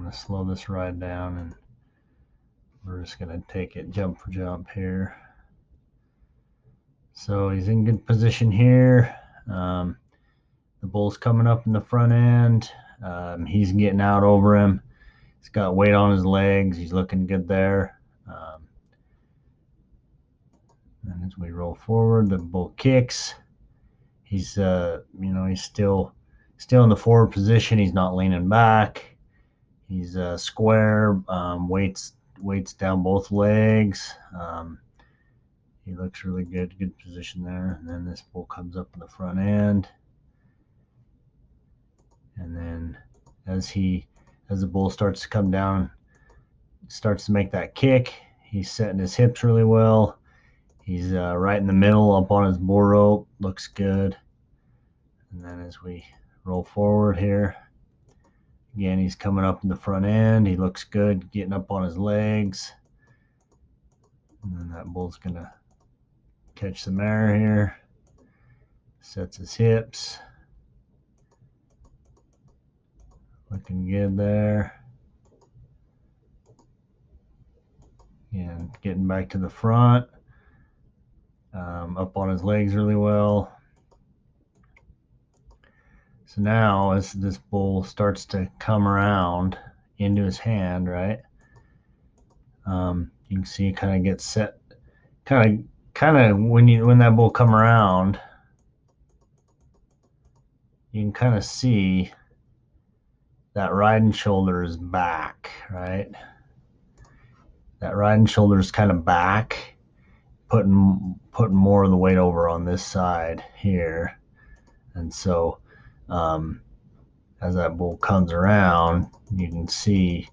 going to slow this ride down, and we're just going to take it jump for jump here. So he's in good position here. The bull's coming up in the front end. He's getting out over him. He's got weight on his legs. He's looking good there. And as we roll forward, the bull kicks. He's he's still in the forward position. He's not leaning back. He's square. Weights down both legs. He looks really good. Good position there. And then this bull comes up in the front end. And then as the bull starts to come down, starts to make that kick, he's setting his hips really well. He's right in the middle up on his bull rope. Looks good. And then as we roll forward here, again, he's coming up in the front end. He looks good, getting up on his legs. And then that bull's going to catch the mare here. Sets his hips. Looking good there. And getting back to the front. Up on his legs really well. So now as this bull starts to come around into his hand, right? You can see it kind of gets set. Kind of when that bull come around, you can kind of see that riding shoulder is back, right? That riding shoulder is kind of back, putting more of the weight over on this side here. And so as that bull comes around, you can see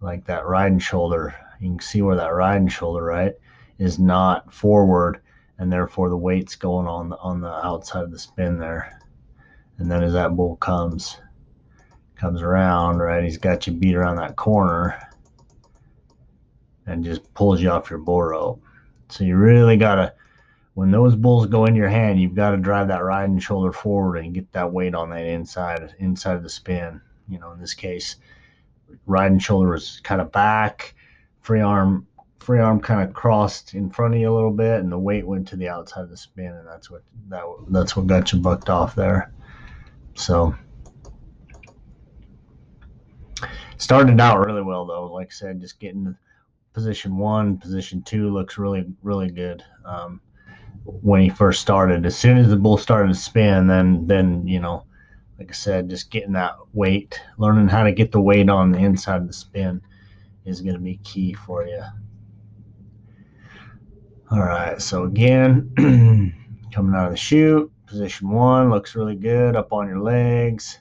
like that riding shoulder. You can see where that riding shoulder, right, is not forward, and therefore the weight's going on the outside of the spin there. And then as that bull comes around, right, he's got you beat around that corner and just pulls you off your bull rope. So you really gotta, when those bulls go in your hand, you've got to drive that riding shoulder forward and get that weight on that inside of the spin. You know, in this case, riding shoulder was kind of back, free arm kind of crossed in front of you a little bit, and the weight went to the outside of the spin, and that's what got you bucked off there. So started out really well though. Like I said, just getting position 1, position 2 looks really, really good. When he first started, as soon as the bull started to spin, then you know, like I said, just getting that weight, learning how to get the weight on the inside of the spin is going to be key for you. All right, so again, coming out of the chute, position 1 looks really good, up on your legs.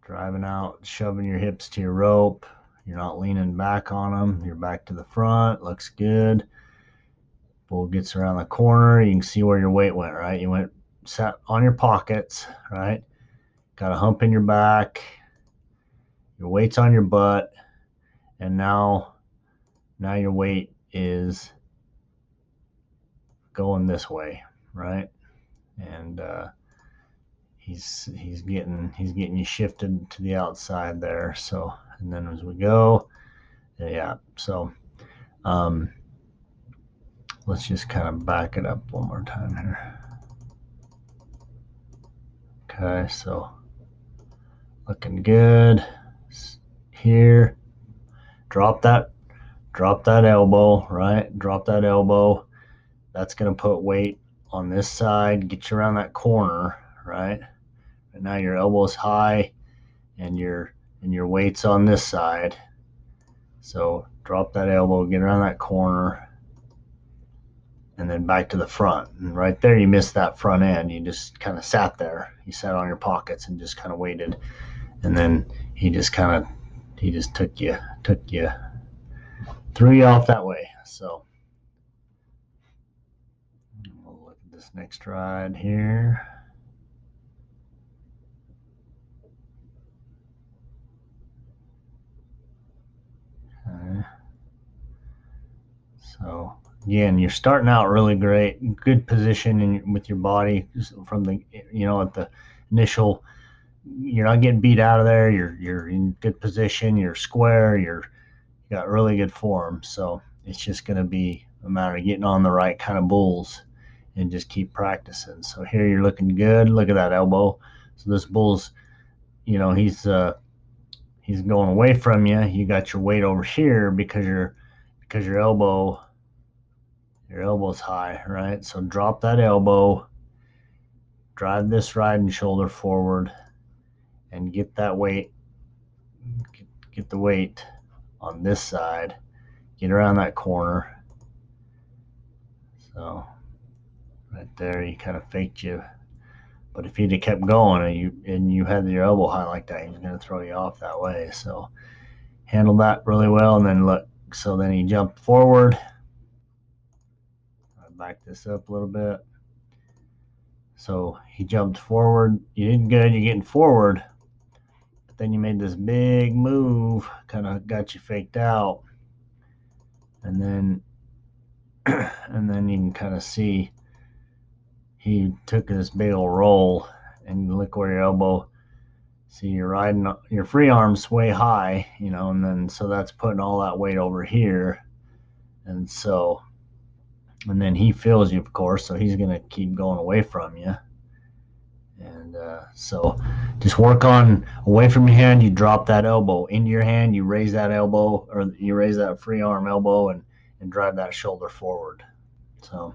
Driving out, shoving your hips to your rope. You're not leaning back on them. You're back to the front. Looks good. Bull gets around the corner. You can see where your weight went, right? You sat on your pockets, right? Got a hump in your back. Your weight's on your butt. And now your weight is going this way, right? And he's getting you shifted to the outside there. So, and then as we go, yeah. So let's just kind of back it up one more time here. Okay, so looking good here. Drop that elbow, right? Drop that elbow. That's going to put weight on this side, get you around that corner, right? And now your elbow's high and your weight's on this side. So drop that elbow, get around that corner, and then back to the front. And right there, you missed that front end. You just kind of sat there. You sat on your pockets and just kind of waited. And then he just took you, threw you off that way. So we'll look at this next ride here. Okay. So again, you're starting out really great, good position with your body from the, you know, at the initial, you're not getting beat out of there. You're in good position. You're square. You got really good form. So it's just going to be a matter of getting on the right kind of bulls and just keep practicing. So here you're looking good. Look at that elbow. So this bull's, he's going away from you. You got your weight over here because your elbow's high, right? So drop that elbow, drive this riding shoulder forward, and get that weight, get the weight on this side. Get around that corner. So right there, you kind of faked you. But if he'd have kept going and you had your elbow high like that, he was going to throw you off that way. So handled that really well. And then look, so then he jumped forward. I'll back this up a little bit. So he jumped forward. You did good. You're getting forward. But then you made this big move, kind of got you faked out. And then you can kind of see he took this big old roll, and look where your elbow. See, you're riding your free arm's way high, and then so that's putting all that weight over here, and then he feels you, of course, so he's gonna keep going away from you, and so just work on away from your hand. You drop that elbow into your hand. You raise that elbow, or you raise that free arm elbow, and drive that shoulder forward. So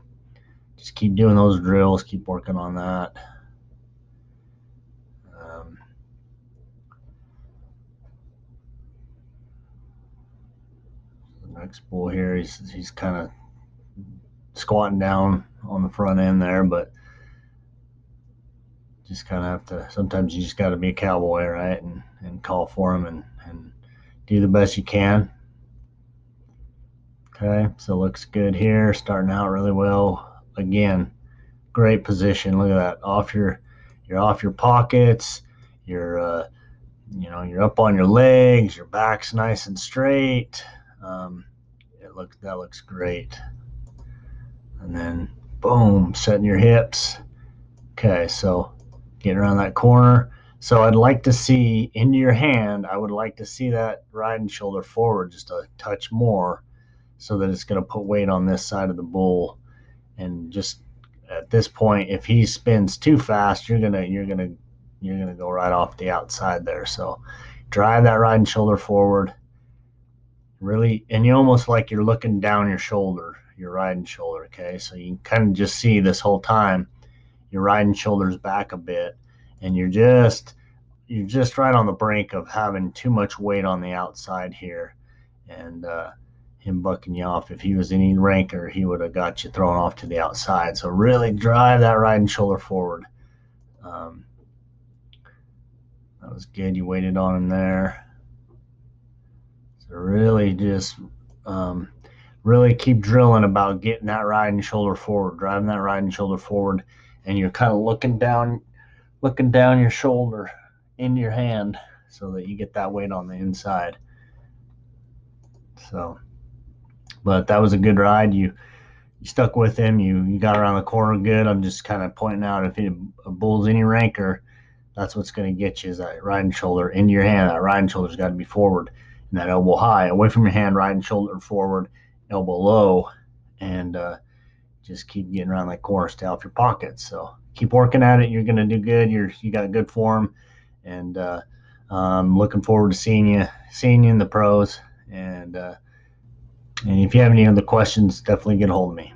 just keep doing those drills. Keep working on that. The next bull here, he's kind of squatting down on the front end there, but just kind of have to. Sometimes you just got to be a cowboy, right, and call for him and do the best you can. Okay, so looks good here. Starting out really well. Again, great position. Look at that. You're off your pockets. You're you're up on your legs. Your back's nice and straight. That looks great. And then boom, setting your hips. Okay, so getting around that corner. So I'd like to see into your hand. I would like to see that riding shoulder forward just a touch more, so that it's going to put weight on this side of the bull. And just at this point, if he spins too fast, you're gonna go right off the outside there. So drive that riding shoulder forward, really, and you almost like you're looking down your shoulder, your riding shoulder. Okay, so you can kind of just see this whole time your riding shoulders back a bit, and you're just right on the brink of having too much weight on the outside here, and him bucking you off. If he was any ranker, he would have got you thrown off to the outside. So really drive that riding shoulder forward. That was good. You waited on him there. So really just really keep drilling about getting that riding shoulder forward, driving that riding shoulder forward, and you're kind of looking down your shoulder into your hand so that you get that weight on the inside. So, but that was a good ride. You stuck with him. You got around the corner good. I'm just kind of pointing out, if a bull's any ranker, that's what's going to get you, is that riding shoulder into your hand. That riding shoulder's got to be forward, and that elbow high, away from your hand, riding shoulder forward, elbow low, and just keep getting around that corner, stay off your pockets. So keep working at it. You're going to do good. You got good form, and I'm looking forward to seeing you in the pros. And if you have any other questions, definitely get a hold of me.